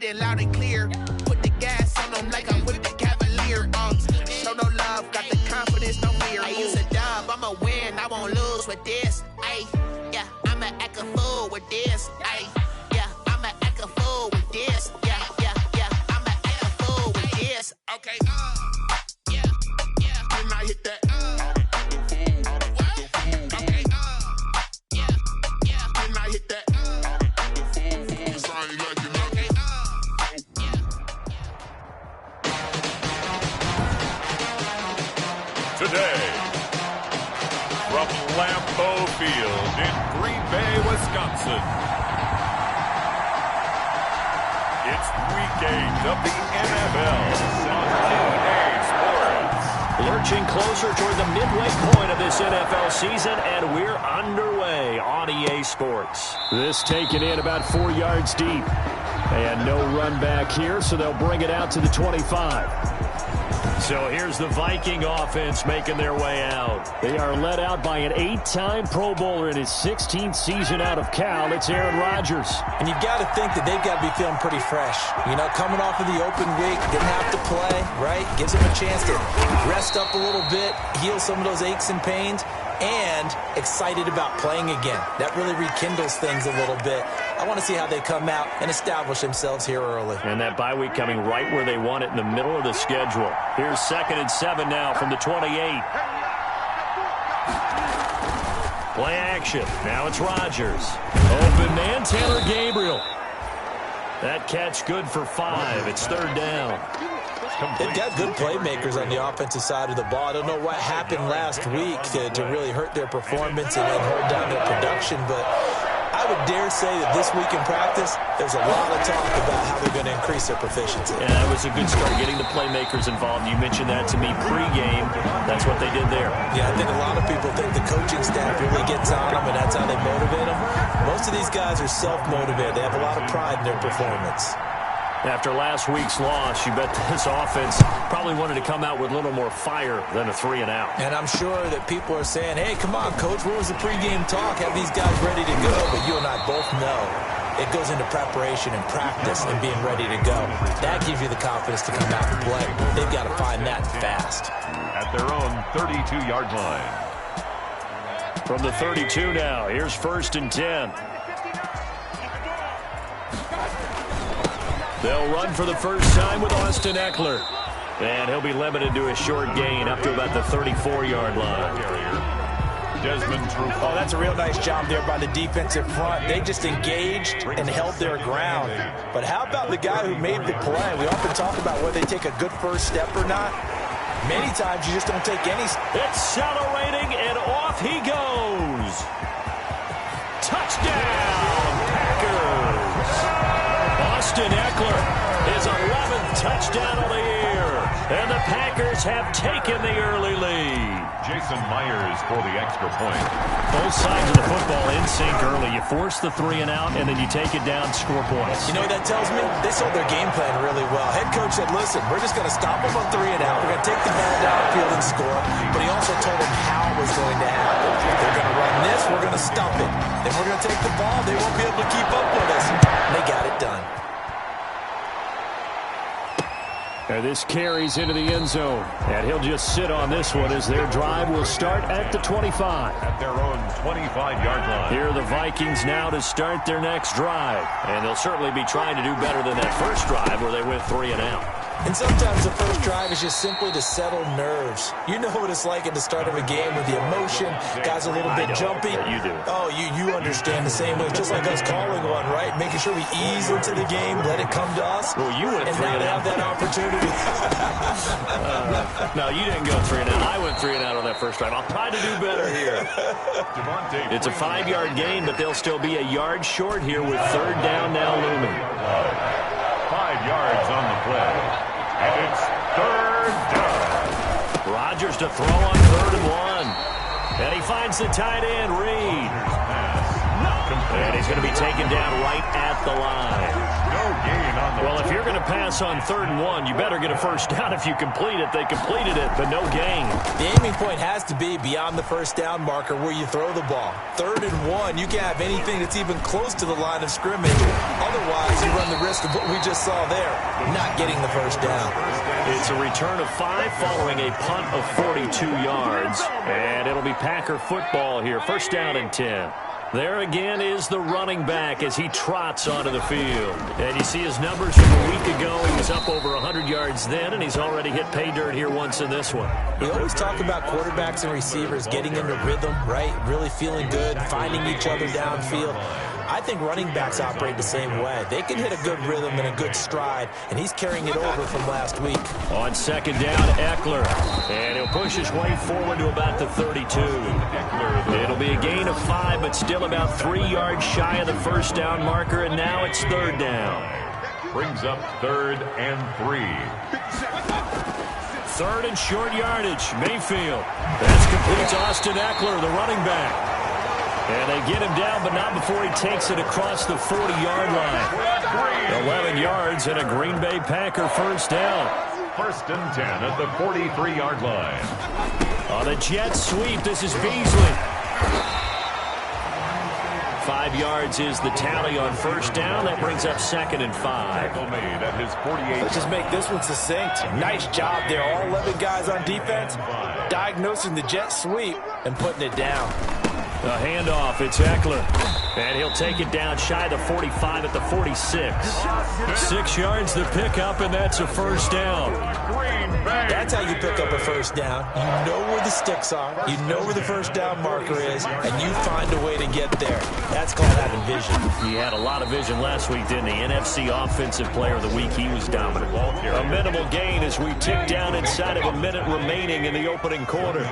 it loud and clear. Put the gas on them like I'm with the Cavalier. Show no love, got the confidence, no fear. I use a dub, I'ma win, I won't lose with this. Ay, yeah, I'ma act a fool with this. Ay, yeah, I'ma act a fool with this. Yeah, yeah, yeah, I'ma act a fool with this. Okay, yeah, yeah, can I hit that? Okay, yeah, yeah, can I hit that? Today, from Lambeau Field in Green Bay, Wisconsin, it's Week 8 of the NFL on EA Sports. Lurching closer toward the midway point of this NFL season, and we're underway on EA Sports. This taken in about 4 yards deep. And no run back here, so they'll bring it out to the 25. So here's the Viking offense making their way out. They are led out by an 8-time Pro Bowler in his 16th season out of Cal. It's Aaron Rodgers. And you've got to think that they've got to be feeling pretty fresh. You know, coming off of the open week, didn't have to play, right? Gives them a chance to rest up a little bit, heal some of those aches and pains, and excited about playing again. That really rekindles things a little bit. I want to see how they come out and establish themselves here early. And that bye week coming right where they want it, in the middle of the schedule. Here's 2nd and 7 now from the 28. Play action. Now it's Rodgers. Open man, Taylor Gabriel. That catch good for 5. It's 3rd down. They've got good playmakers on the offensive side of the ball. I don't know what happened last week to really hurt their performance and hold down their production, but I would dare say that this week in practice, there's a lot of talk about how they're going to increase their proficiency. Yeah, that was a good start, getting the playmakers involved. You mentioned that to me pregame. That's what they did there. Yeah, I think a lot of people think the coaching staff really gets on them, and that's how they motivate them. Most of these guys are self-motivated. They have a lot of pride in their performance. After last week's loss, you bet this offense probably wanted to come out with a little more fire than a 3-and-out. And I'm sure that people are saying, hey, come on, Coach, where was the pregame talk? Have these guys ready to go? But you and I both know it goes into preparation and practice and being ready to go. That gives you the confidence to come out and play. They've got to find that fast. At their own 32-yard line. From the 32 now, here's 1st and 10. They'll run for the first time with Austin Eckler. And he'll be limited to a short gain up to about the 34-yard line. Desmond Trufant. Oh, that's a real nice job there by the defensive front. They just engaged and held their ground. But how about the guy who made the play? We often talk about whether they take a good first step or not. Many times you just don't take any. Accelerating, and off he goes. Touchdown, Packers. Austin Eckler, his 11th touchdown of the year. And the Packers have taken the early lead. Jason Myers for the extra point. Both sides of the football in sync early. You force the 3-and-out, and then you take it down, score points. You know what that tells me? They sold their game plan really well. Head coach said, listen, we're just going to stop them on 3-and-out. We're going to take the ball downfield and score. But he also told them how it was going to happen. They're going to run this. We're going to stop it. Then we're going to take the ball. They won't be able to keep up with us. And they got it done. And this carries into the end zone. And he'll just sit on this one as their drive will start at the 25. At their own 25-yard line. Here are the Vikings now to start their next drive. And they'll certainly be trying to do better than that first drive where they went 3-and-out. And sometimes the first drive is just simply to settle nerves. You know what it's like at the start of a game with the emotion. Guys a little bit jumpy. You do. Oh, you understand the same way. Just like us calling one, right? Making sure we ease into the game, let it come to us. Well, you went 3-and-out. And now to have that opportunity. No, you didn't go 3-and-out. I went 3-and-out on that first drive. I'll try to do better here. It's a 5-yard gain, but they'll still be a yard short here with 3rd down now looming. 5 yards on the play. And it's 3rd down. Rodgers to throw on 3rd and 1. And he finds the tight end, Reed. And he's going to be taken down right at the line. No gain on the Well, if you're going to pass on 3rd and 1, you better get a first down if you complete it. They completed it, but no gain. The aiming point has to be beyond the first down marker where you throw the ball. 3rd and 1, you can't have anything that's even close to the line of scrimmage. Otherwise, you run the risk of what we just saw there, not getting the first down. It's a return of 5 following a punt of 42 yards. And it'll be Packer football here. First down and 10. There again is the running back as he trots onto the field. And you see his numbers from a week ago. He was up over 100 yards then, and he's already hit pay dirt here once in this one. We always talk about quarterbacks and receivers getting into rhythm, right? Really feeling good, finding each other downfield. I think running backs operate the same way. They can hit a good rhythm and a good stride, and he's carrying it over from last week. On second down, Eckler. And he'll push his way forward to about the 32. It'll be a gain of 5, but still about 3 yards shy of the first down marker, and now it's 3rd down. brings up 3rd and 3. 3rd and short yardage. Mayfield. That's complete to Austin Eckler, the running back. And they get him down, but not before he takes it across the 40-yard line. 11 yards and a Green Bay Packer first down. 1st and 10 at the 43-yard line. On the jet sweep, this is Beasley. 5 yards is the tally on first down. That brings up 2nd and 5. Made at his 48. Let's just make this one succinct. Nice job there. All 11 guys on defense diagnosing the jet sweep and putting it down. The handoff, it's Eckler. And he'll take it down shy of the 45 at the 46. 6 yards the pickup, and that's a first down. That's how you pick up a first down. You know where the sticks are. You know where the first down marker is, and you find a way to get there. That's called having vision. He had a lot of vision last week, didn't he? NFC Offensive Player of the Week. He was dominant. A minimal gain as we tick down inside of a minute remaining in the opening quarter.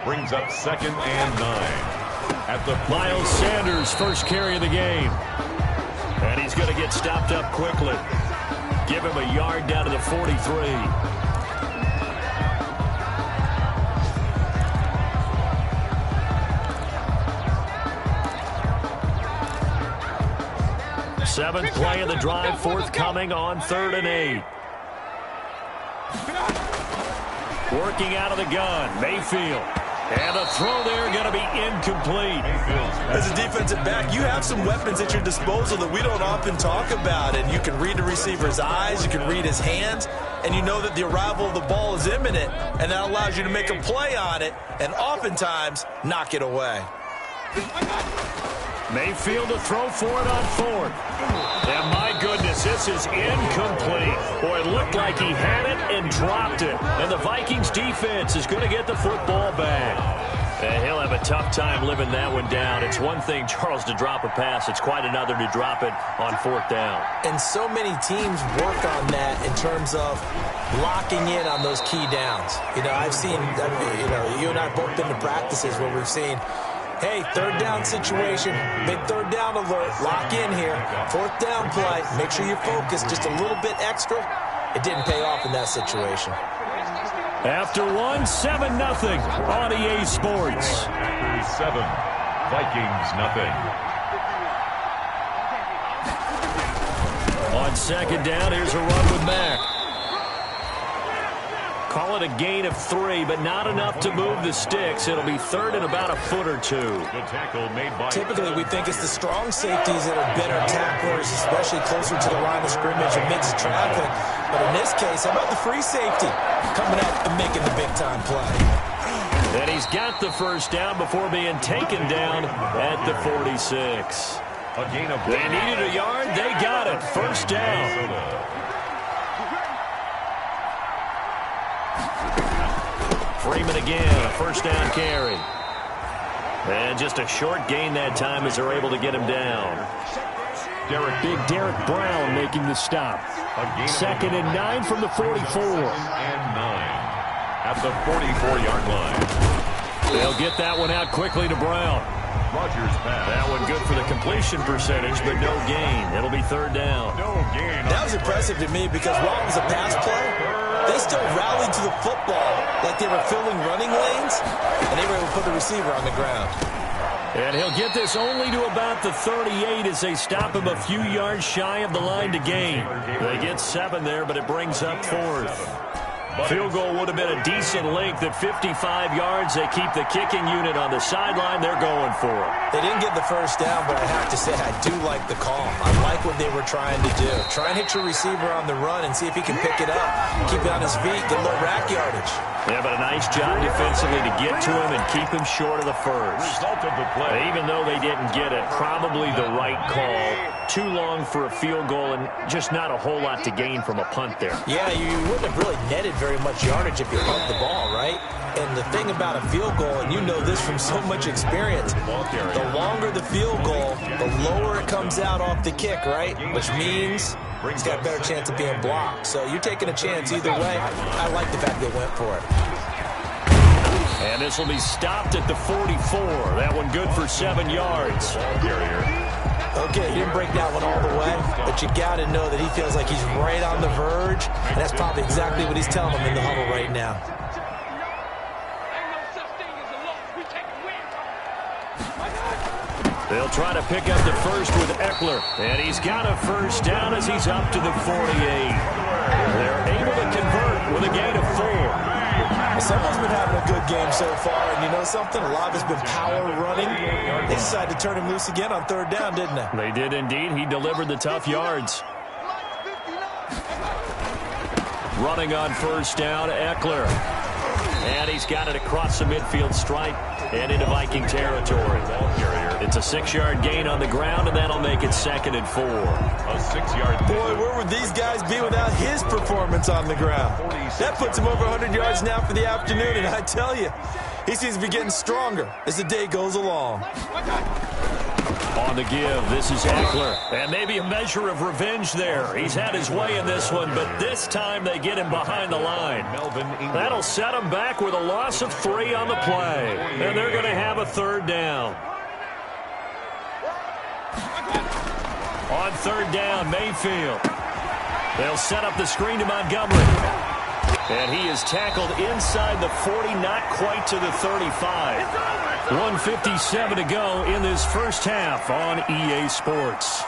Brings up 2nd and 9. At the Miles Sanders, first carry of the game. And he's going to get stopped up quickly. Give him a yard down to the 43. Seventh play of the drive, forthcoming on 3rd and 8. Working out of the gun, Mayfield. And the throw there going to be incomplete. As a defensive back, you have some weapons at your disposal that we don't often talk about. And you can read the receiver's eyes, you can read his hands, and you know that the arrival of the ball is imminent. And that allows you to make a play on it and oftentimes knock it away. Mayfield to throw for it on 4th. And my goodness, this is incomplete. Boy, it looked like he had it and dropped it. And the Vikings defense is going to get the football back. And he'll have a tough time living that one down. It's one thing, Charles, to drop a pass. It's quite another to drop it on 4th down. And so many teams work on that in terms of locking in on those key downs. You know, I've seen, you and I have both been to practices where we've seen, hey, 3rd down situation, big 3rd down alert, lock in here, 4th down play, make sure you're focused just a little bit extra. It didn't pay off in that situation. After 7-0 on EA Sports. 7, Vikings nothing. On 2nd down, here's a run with Mack. Call it a gain of 3, but not enough to move the sticks. It'll be 3rd and about a foot or 2. Good tackle made by. Typically, we think it's the strong safeties that are better tacklers, especially closer to the line of scrimmage amidst traffic. But in this case, how about the free safety coming out and making the big-time play? And he's got the first down before being taken down at the 46. A gain of. They needed a yard. They got it. First down. Freeman again, a first down carry. And just a short gain that time as they're able to get him down. Big Derek Brown making the stop. 2nd and 9 from the 44. 2nd and 9 at the 44-yard line. They'll get that one out quickly to Brown. Rodgers pass. That one good for the completion percentage, but no gain. It'll be 3rd down. No gain. That was impressive to me because while it was a pass play, they still rallied to the football like they were filling running lanes, and they were able to put the receiver on the ground. And he'll get this only to about the 38 as they stop him a few yards shy of the line to gain. They get 7 there, but it brings up 4th. Field goal would have been a decent length at 55 yards. They keep the kicking unit on the sideline. They're going for it. They didn't get the first down, but I have to say I do like the call. I like what they were trying to do. Try and hit your receiver on the run and see if he can pick it up. Keep it on his feet, get a little rack yardage. Yeah, but a nice job defensively to get to him and keep him short of the first. Result of the play. Even though they didn't get it, probably the right call. Too long for a field goal and just not a whole lot to gain from a punt there. Yeah, you wouldn't have really netted very much yardage if you punt the ball, right? And the thing about a field goal, and you know this from so much experience, the longer the field goal, the lower it comes out off the kick, right? Which means he's got a better chance of being blocked. So you're taking a chance either way. I like the fact they went for it. And this will be stopped at the 44. That one good for 7 yards. Okay, he didn't break that one all the way, but you got to know that he feels like he's right on the verge, and that's probably exactly what he's telling him in the huddle right now. They'll try to pick up the first with Eckler, and he's got a first down as he's up to the 48. They're able to convert with a gain of 4. Someone's been having a good game so far, and you know something? A lot of it's been power running. They decided to turn him loose again on 3rd down, didn't they? They did indeed. He delivered the tough yards. Running on first down, Eckler. And he's got it across the midfield stripe and into Viking territory. It's a 6-yard gain on the ground, and that'll make it 2nd and 4. A 6-yard. Boy, where would these guys be without his performance on the ground? That puts him over 100 yards now for the afternoon, and I tell you, he seems to be getting stronger as the day goes along. On the give, this is Eckler. And maybe a measure of revenge there. He's had his way in this one, but this time they get him behind the line. That'll set him back with a loss of 3 on the play. And they're going to have a 3rd down. On 3rd down, Mayfield. They'll set up the screen to Montgomery. And he is tackled inside the 40, not quite to the 35. 1:57 to go in this first half on EA Sports.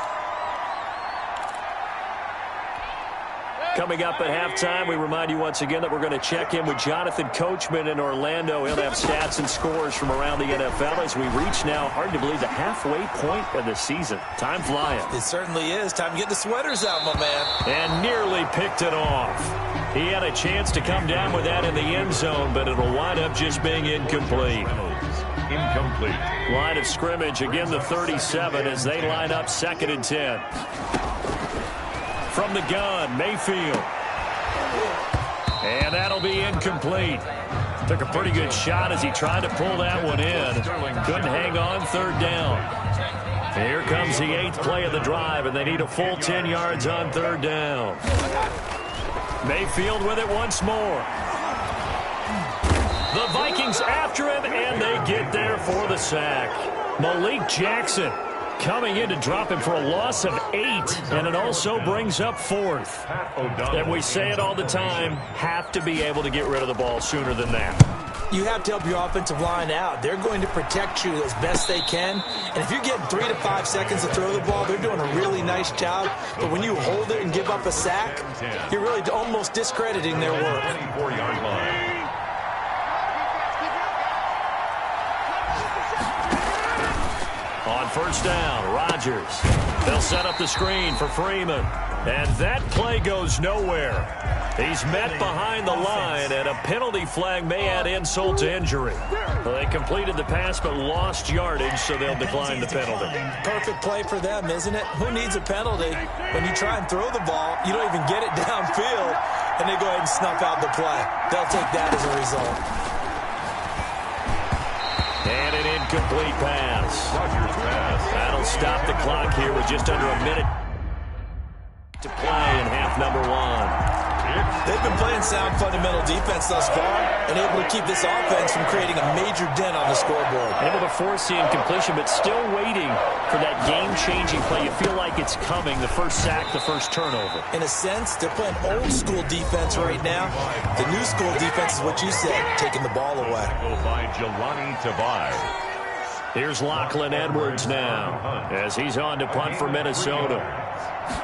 Coming up at halftime, we remind you once again that we're going to check in with Jonathan Coachman in Orlando. He'll have stats and scores from around the NFL as we reach now, hard to believe, the halfway point of the season. Time flying. It certainly is. Time to get the sweaters out, my man. And nearly picked it off. He had a chance to come down with that in the end zone, but it'll wind up just being incomplete. Incomplete. Line of scrimmage, again the 37 as they line up 2nd and 10. From the gun, Mayfield. And that'll be incomplete. Took a pretty good shot as he tried to pull that one in. Couldn't hang on, 3rd down. Here comes the 8th play of the drive, and they need a full 10 yards on 3rd down. Mayfield with it once more. The Vikings after him, and they get there for the sack. Malik Jackson coming in to drop him for a loss of 8, and it also brings up 4th. And we say it all the time, have to be able to get rid of the ball sooner than that. You have to help your offensive line out. They're going to protect you as best they can. And if you're getting 3 to 5 seconds to throw the ball, they're doing a really nice job. But when you hold it and give up a sack, you're really almost discrediting their work. 24-yard line. On first down, Rodgers. They'll set up the screen for Freeman. And that play goes nowhere. He's met behind the line, and a penalty flag may add insult to injury. Well, they completed the pass but lost yardage, so they'll decline the penalty. Perfect play for them, isn't it? Who needs a penalty? When you try and throw the ball, you don't even get it downfield, and they go ahead and snuff out the play. They'll take that as a result. And an incomplete pass. That'll stop the clock here with just under a minute to play in half number 1. They've been playing sound fundamental defense thus far and able to keep this offense from creating a major dent on the scoreboard. Able to force the incompletion, but still waiting for that game-changing play. You feel like it's coming, the first sack, the first turnover. In a sense, they're playing old-school defense right now. The new-school defense is what you said, taking the ball away. By Jelani Tavai. Here's Lachlan Edwards now as he's on to punt for Minnesota.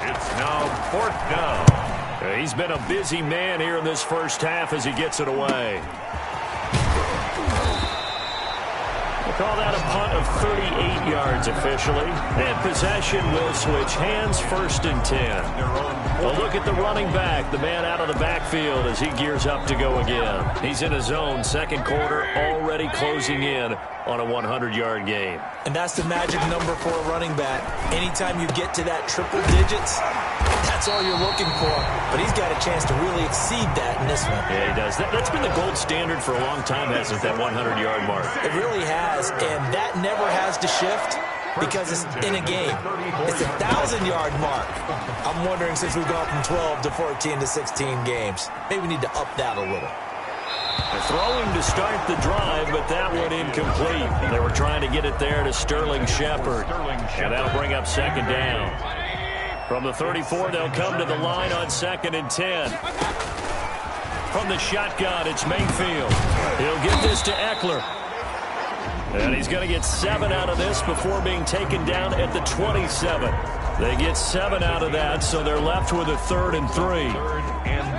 It's now 4th down. He's been a busy man here in this first half as he gets it away. We'll call that a punt of 38 yards officially. And possession will switch hands, 1st and 10. A look at the running back, the man out of the backfield as he gears up to go again. He's in his own second quarter, already closing in on a 100-yard game. And that's the magic number for a running back. Anytime you get to that triple digits, that's all you're looking for. But he's got a chance to really exceed that in this one. Yeah, he does. That's been the gold standard for a long time, hasn't it, that 100-yard mark? It really has, and that never has to shift because it's in a game. It's a 1,000-yard mark. I'm wondering, since we've gone from 12 to 14 to 16 games, maybe we need to up that a little. Throwing to start the drive, but that one incomplete. They were trying to get it there to Sterling Shepard, and that'll bring up 2nd down. From the 34, they'll come to the line on 2nd and 10. From the shotgun, it's Mayfield. He'll get this to Eckler. And he's going to get 7 out of this before being taken down at the 27. They get 7 out of that, so they're left with a 3rd and 3.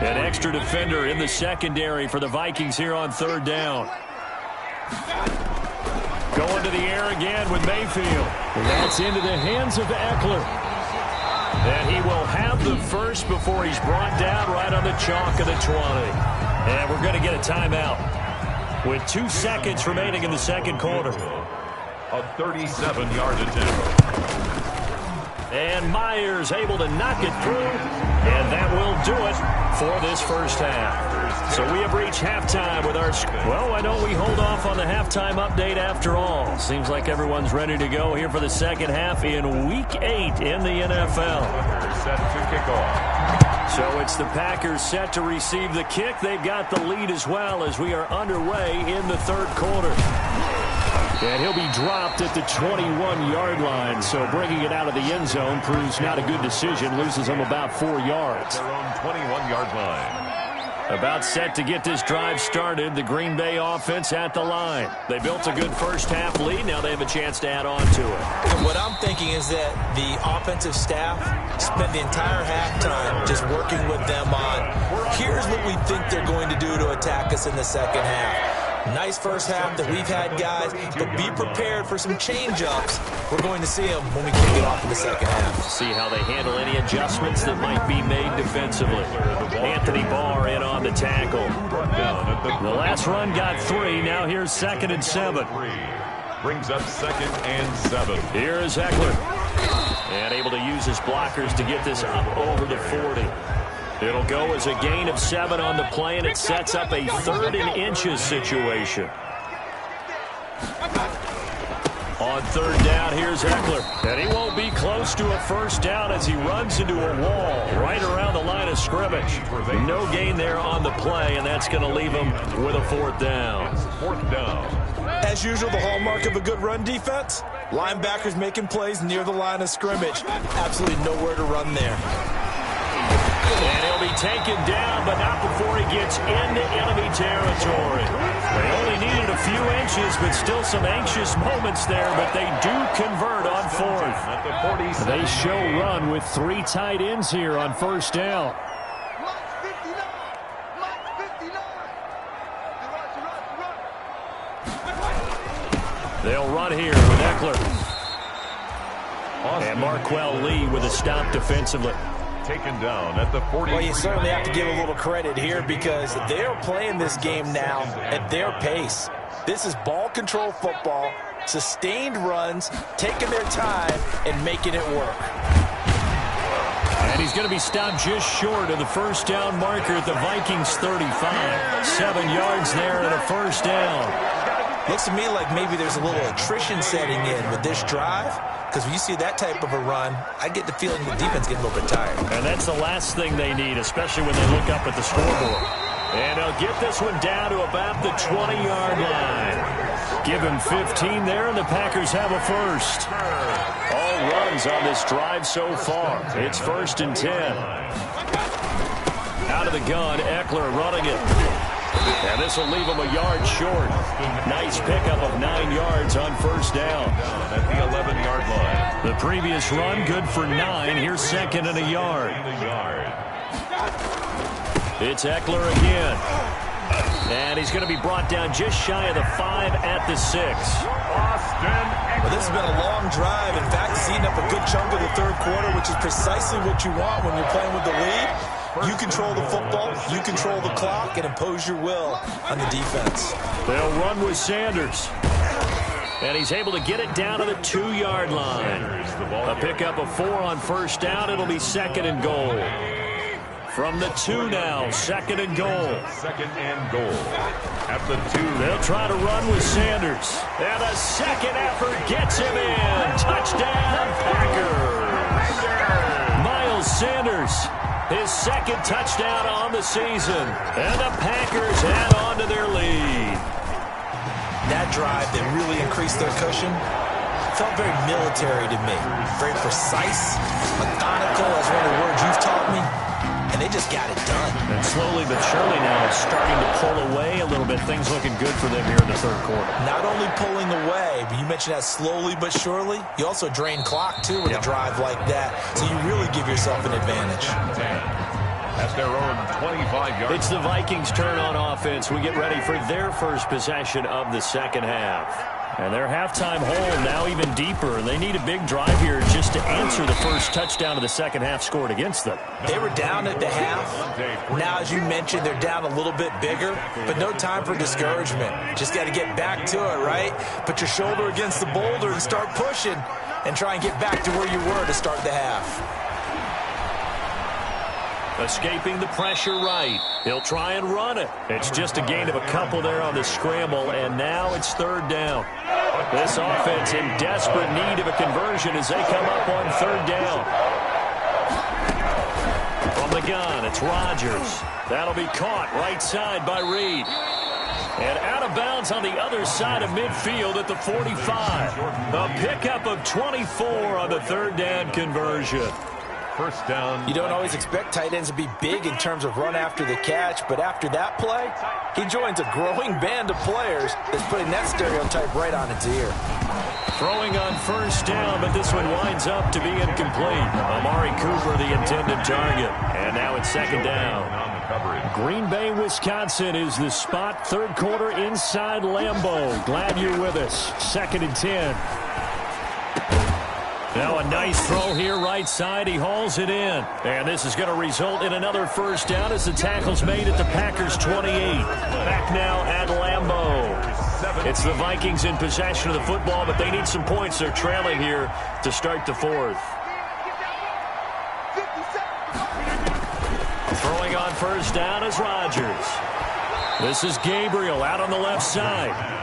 An extra defender in the secondary for the Vikings here on 3rd down. Going to the air again with Mayfield. That's into the hands of Eckler. And he will have the first before he's brought down right on the chalk of the 20. And we're going to get a timeout with 2 seconds remaining in the second quarter. A 37-yard attempt. And Myers able to knock it through, and that will do it for this first half. So we have reached halftime with our... Well, why don't we hold off on the halftime update after all? Seems like everyone's ready to go here for the second half in Week 8 in the NFL. Set to kick off. So it's the Packers set to receive the kick. They've got the lead as well as we are underway in the third quarter. And he'll be dropped at the 21-yard line, so bringing it out of the end zone proves not a good decision. Loses him about 4 yards. Their own 21-yard line. About set to get this drive started, the Green Bay offense at the line. They built a good first half lead. Now they have a chance to add on to it. And what I'm thinking is that the offensive staff spent the entire halftime just working with them on, here's what we think they're going to do to attack us in the second half. Nice first half that we've had, guys, but be prepared for some change-ups. We're going to see them when we kick it off in the second half. See how they handle any adjustments that might be made defensively. Anthony Barr in on the tackle. The last run got 3. Now here's 2nd and 7. Brings up 2nd and 7. Here is Eckler. And able to use his blockers to get this up over the 40. It'll go as a gain of 7 on the play, and it sets up a 3rd and inches situation. On 3rd down, here's Eckler. And he won't be close to a first down as he runs into a wall right around the line of scrimmage. No gain there on the play, and that's going to leave him with a 4th down. 4th down. As usual, the hallmark of a good run defense, linebackers making plays near the line of scrimmage. Absolutely nowhere to run there. And he'll be taken down, but not before he gets into enemy territory. They only needed a few inches, but still some anxious moments there, but they do convert on 4th. They show run with 3 tight ends here on 1st down. They'll run here with Eckler. And Marquell Lee with a stop defensively. Taken down at the 40. Well, you certainly have to give a little credit here because they're playing this game now at their pace. This is ball control football, sustained runs, taking their time, and making it work. And he's going to be stopped just short of the first down marker at the Vikings 35. 7 yards there and a first down. Looks to me like maybe there's a little attrition setting in with this drive. Because when you see that type of a run, I get the feeling the defense getting a little bit tired. And that's the last thing they need, especially when they look up at the scoreboard. And they'll get this one down to about the 20-yard line. Give him 15 there, and the Packers have a first. All runs on this drive so far. It's 1st and 10. Out of the gun, Eckler running it. And this will leave him a yard short. Nice pickup of 9 yards on first down. At the 11-yard line. The previous run good for 9. Here's second and a yard. It's Eckler again. And he's going to be brought down just shy of the 5 at the 6. Well, this has been a long drive. In fact, it's eating up a good chunk of the third quarter, which is precisely what you want when you're playing with the lead. You control the football, you control the clock, and impose your will on the defense. They'll run with Sanders. And he's able to get it down to the 2-yard line. A pickup of 4 on first down. It'll be second and goal. From the 2 now, second and goal. Second and goal. At the 2. They'll try to run with Sanders. And a second effort gets him in. Touchdown, Packers. Miles Sanders, his second touchdown on the season. And the Packers add on to their lead. That drive that really increased their cushion felt very military to me. Very precise, methodical, as one of the words you've taught me. And they just got it done. And slowly but surely now it's starting to pull away a little bit. Things looking good for them here in the third quarter. Not only pulling away, but you mentioned that slowly but surely. You also drain clock, too, with a drive like that. So you really give yourself an advantage. That's their own 25-yard. It's the Vikings' turn on offense. We get ready for their first possession of the second half. And their halftime hole now even deeper. They need a big drive here just to answer the first touchdown of the second half scored against them. They were down at the half. Now, as you mentioned, they're down a little bit bigger, but no time for discouragement. Just got to get back to it, right? Put your shoulder against the boulder and start pushing and try and get back to where you were to start the half. Escaping the pressure right. He'll try and run it. It's just a gain of a couple there on the scramble, and now it's third down. This offense in desperate need of a conversion as they come up on third down. From the gun, it's Rodgers. That'll be caught right side by Reed. And out of bounds on the other side of midfield at the 45. A pickup of 24 on the third down conversion. First down. You don't always expect tight ends to be big in terms of run after the catch, but after that play, he joins a growing band of players that's putting that stereotype right on its ear. Throwing on first down, but this one winds up to be incomplete. Amari Cooper, the intended target. And now it's second down. Green Bay, Wisconsin is the spot. Third quarter inside Lambeau. Glad you're with us. Second and 10. Now a nice throw here right side. He hauls it in. And this is going to result in another first down as the tackle's made at the Packers 28. Back now at Lambeau. It's the Vikings in possession of the football, but they need some points. They're trailing here to start the fourth. Throwing on first down is Rodgers. This is Gabriel out on the left side.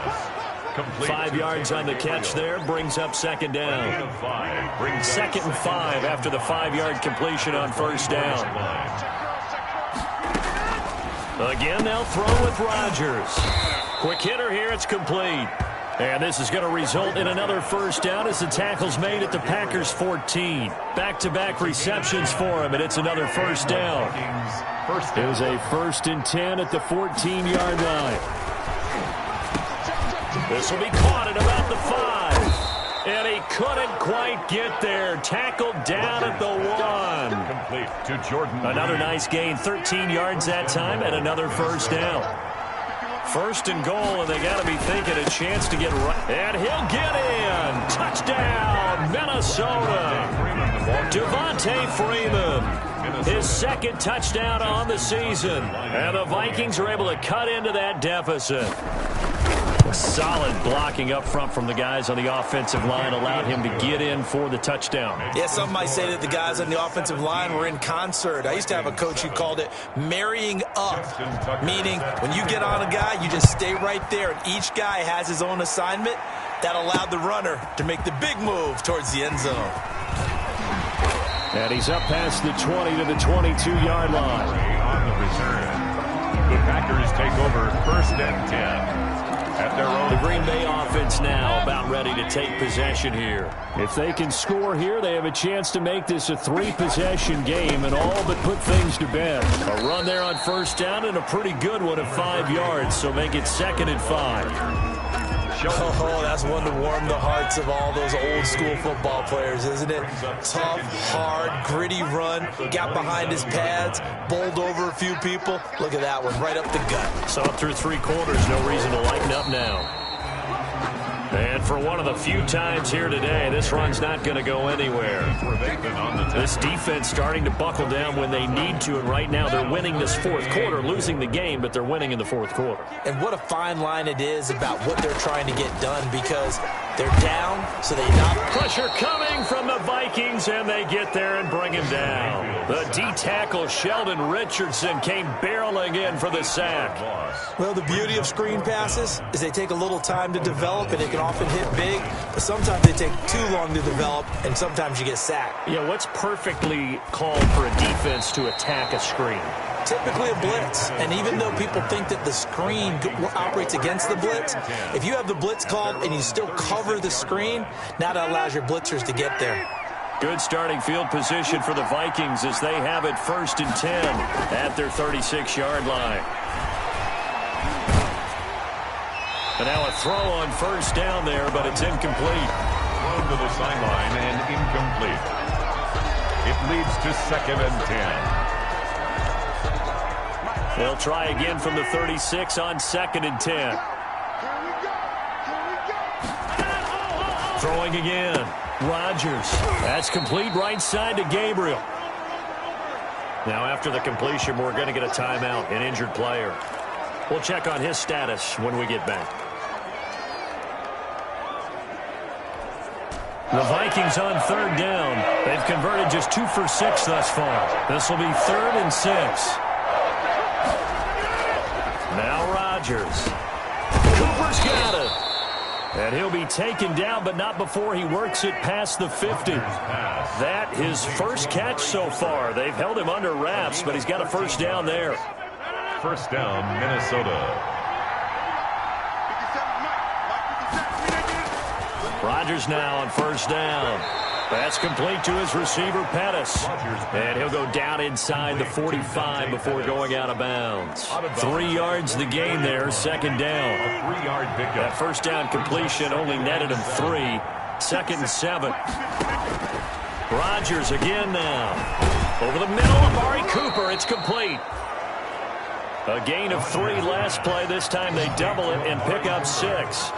5 yards on the catch there, brings up second down. Second and 5 after the 5-yard completion on first down. Again, they'll throw with Rodgers. Quick hitter here, it's complete. And this is going to result in another first down as the tackle's made at the Packers 14. Back-to-back receptions for him, and it's another first down. Here's a first and 10 at the 14-yard line. This will be caught at about the 5. And he couldn't quite get there. Tackled down at the 1. Complete to Jordan. Another nice gain. 13 yards that time and another first down. First and goal, and they got to be thinking a chance to get right. And he'll get in. Touchdown, Minnesota. Devontae Freeman. His second touchdown on the season. And the Vikings are able to cut into that deficit. Solid blocking up front from the guys on the offensive line allowed him to get in for the touchdown. Yeah, some might say that the guys on the offensive line were in concert. I used to have a coach who called it marrying up, meaning when you get on a guy, you just stay right there, and each guy has his own assignment. That allowed the runner to make the big move towards the end zone. And he's up past the 20 to the 22-yard line. On the return, the Packers take over first and 10. at their own. The Green Bay offense now about ready to take possession here. If they can score here, they have a chance to make this a 3-possession game and all but put things to bed. A run there on first down and a pretty good one at 5 yards, so make it 2nd and 5. Oh, that's one to warm the hearts of all those old school football players, isn't it? Tough, hard, gritty run. Got behind his pads, bowled over a few people. Look at that one, right up the gut. So up through 3 quarters, no reason to lighten up now. And for one of the few times here today, this run's not going to go anywhere. This defense starting to buckle down when they need to, and right now they're winning this 4th quarter, losing the game, but they're winning in the 4th quarter. And what a fine line it is about what they're trying to get done, because they're down, so they knock. Pressure coming from the Vikings, and they get there and bring him down. The D-tackle Sheldon Richardson came barreling in for the sack. Well, the beauty of screen passes is they take a little time to develop, and it can often hit big, but sometimes they take too long to develop, and sometimes you get sacked. Yeah, what's perfectly called for a defense to attack a screen? Typically a blitz, and even though people think that the screen operates against the blitz, if you have the blitz called and you still cover the screen, now that allows your blitzers to get there. Good starting field position for the Vikings as they have it 1st and 10 at their 36-yard line. And now a throw on first down there, but it's incomplete. Thrown to the sideline and incomplete. It leads to 2nd and 10. They'll try again from the 36 on 2nd and 10. Throwing again. Rodgers. That's complete right side to Gabriel. Now after the completion, we're going to get a timeout, an injured player. We'll check on his status when we get back. The Vikings on 3rd down. They've converted just 2 for 6 thus far. This will be 3rd and 6. Now Rodgers. Cooper's got it. And he'll be taken down, but not before he works it past the 50. That his first catch so far. They've held him under wraps, but he's got a first down there. First down, Minnesota. Rodgers now on first down. That's complete to his receiver, Pettis. And he'll go down inside the 45 before going out of bounds. 3 yards the gain there, 2nd down. 3-yard pickup. That first down completion only netted him 3. 2nd and 7. Rodgers again now. Over the middle, Amari Cooper. It's complete. A gain of 3 last play. This time they double it and pick up 6.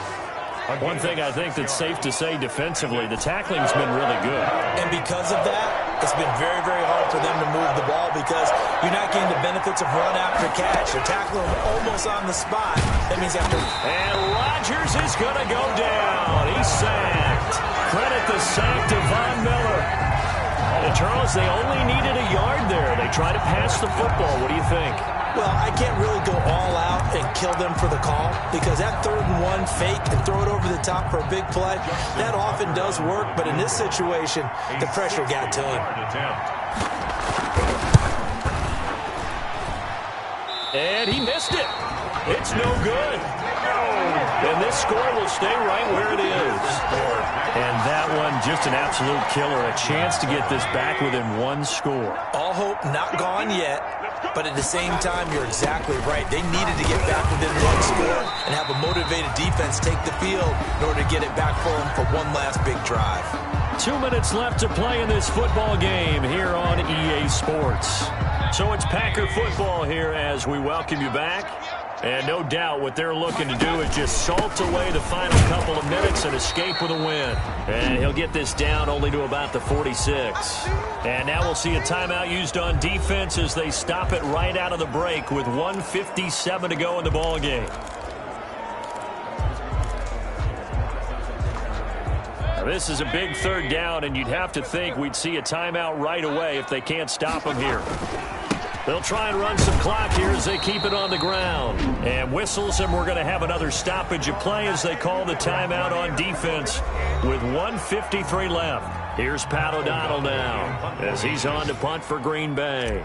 One thing I think that's safe to say defensively, the tackling's been really good. And because of that, it's been very, very hard for them to move the ball because you're not getting the benefits of run after catch. They're tackling them almost on the spot. That means after. And Rodgers is going to go down. He's sacked. Credit the sack to Von Miller. And Charles, they only needed a yard there. They try to pass the football. What do you think? Well, I can't really go all out and kill them for the call because that 3rd and 1 fake and throw it over the top for a big play, that often does work, but in this situation, the pressure got to him. And he missed it. It's no good. And this score will stay right where it is. And that one, just an absolute killer. A chance to get this back within 1 score. All hope not gone yet. But at the same time, you're exactly right. They needed to get back within 1 score and have a motivated defense take the field in order to get it back for them for one last big drive. 2 minutes left to play in this football game here on EA Sports. So it's Packer football here as we welcome you back. And no doubt what they're looking to do is just salt away the final couple of minutes and escape with a win. And he'll get this down only to about the 46. And now we'll see a timeout used on defense as they stop it right out of the break with 1:57 to go in the ball game. Now this is a big 3rd down, and you'd have to think we'd see a timeout right away if they can't stop them here. They'll try and run some clock here as they keep it on the ground. And whistles, and we're going to have another stoppage of play as they call the timeout on defense with 1:53 left. Here's Pat O'Donnell now as he's on to punt for Green Bay.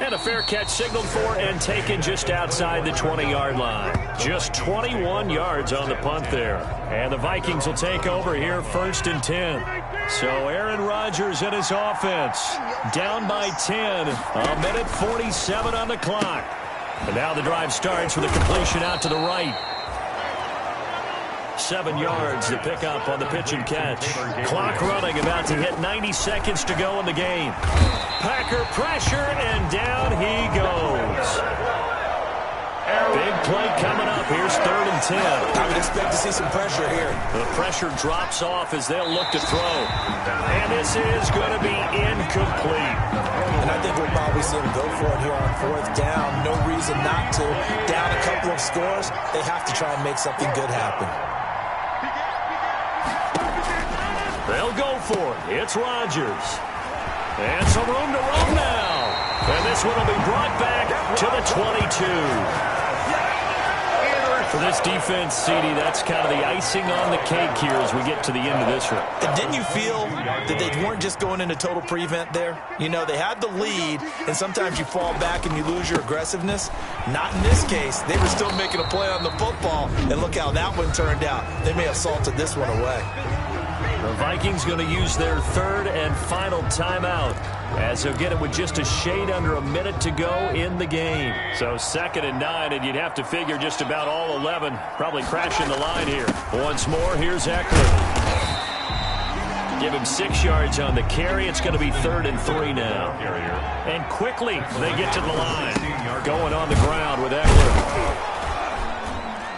And a fair catch signaled for and taken just outside the 20-yard line. Just 21 yards on the punt there. And the Vikings will take over here 1st and 10. So Aaron Rodgers and his offense down by 10. A minute 47 on the clock. And now the drive starts with a completion out to the right. 7 yards to pick up on the pitch and catch. Clock running, about to hit 90 seconds to go in the game. Packer pressure, and down he goes. Big play coming up. Here's 3rd and 10. I would expect to see some pressure here. The pressure drops off as they'll look to throw. And this is going to be incomplete. And I think we'll probably see them go for it here on 4th down. No reason not to. Down a couple of scores, they have to try and make something good happen. They'll go for it. It's Rodgers. And some room to run now. And this one will be brought back to the 22. For this defense, CD, that's kind of the icing on the cake here as we get to the end of this one. And didn't you feel that they weren't just going into total prevent there? You know, they had the lead, and sometimes you fall back and you lose your aggressiveness. Not in this case. They were still making a play on the football, and look how that one turned out. They may have salted this one away. The Vikings going to use their 3rd and final timeout as they'll get it with just a shade under a minute to go in the game. So 2nd and 9, and you'd have to figure just about all 11 probably crashing the line here. Once more, here's Eckler. Give him 6 yards on the carry. It's going to be 3rd and 3 now. And quickly they get to the line. Going on the ground with Eckler.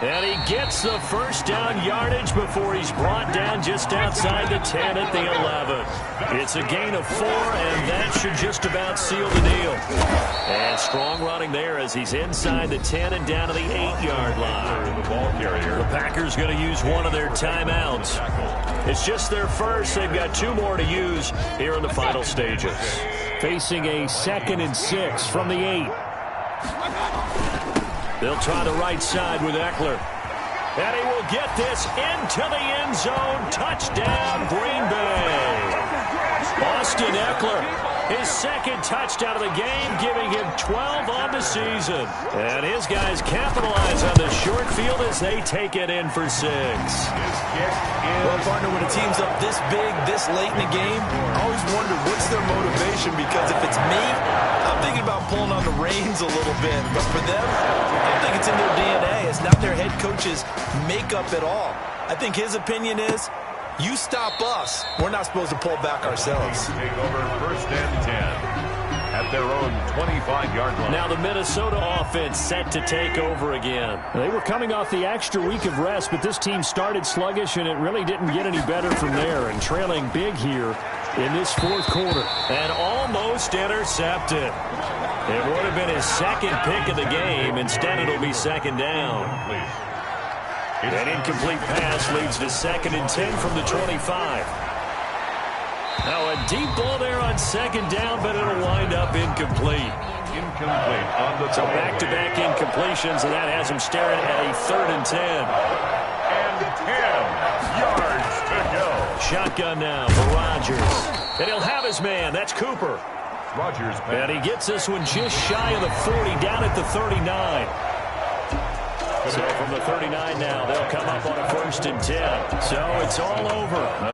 And he gets the 1st down yardage before he's brought down just outside the 10 at the 11. It's a gain of 4, and that should just about seal the deal. And strong running there as he's inside the 10 and down to the 8-yard line. The Packers going to use one of their timeouts. It's just their first. They've got 2 more to use here in the final stages. Facing a 2nd and 6 from the 8. They'll try the right side with Eckler. And he will get this into the end zone. Touchdown, Green Bay. Austin Eckler, his 2nd touchdown of the game, giving him 12 on the season. And his guys capitalize on the short field as they take it in for 6. Well, partner, when a team's up this big, this late in the game, I always wonder what's their motivation, because if it's me, I'm thinking about pulling on the reins a little bit. But for them, I think it's in their DNA. It's not their head coach's makeup at all. I think his opinion is, you stop us, we're not supposed to pull back ourselves. Take over 1st and 10 at their own 25-yard line. Now the Minnesota offense set to take over again. They were coming off the extra week of rest, but this team started sluggish, and it really didn't get any better from there. And trailing big here in this 4th quarter. And almost intercepted. It would have been his 2nd pick of the game. Instead, it'll be 2nd down. An incomplete pass leads to 2nd and 10 from the 25. Now a deep ball there on 2nd down, but it'll wind up incomplete. So back-to-back incompletions, and that has him staring at a 3rd and 10. And 10 yards to go. Shotgun now for Rodgers. And he'll have his man. That's Cooper. Rodgers. And he gets this one just shy of the 40, down at the 39. So from the 39 now, they'll come up on a 1st and 10. So it's all over.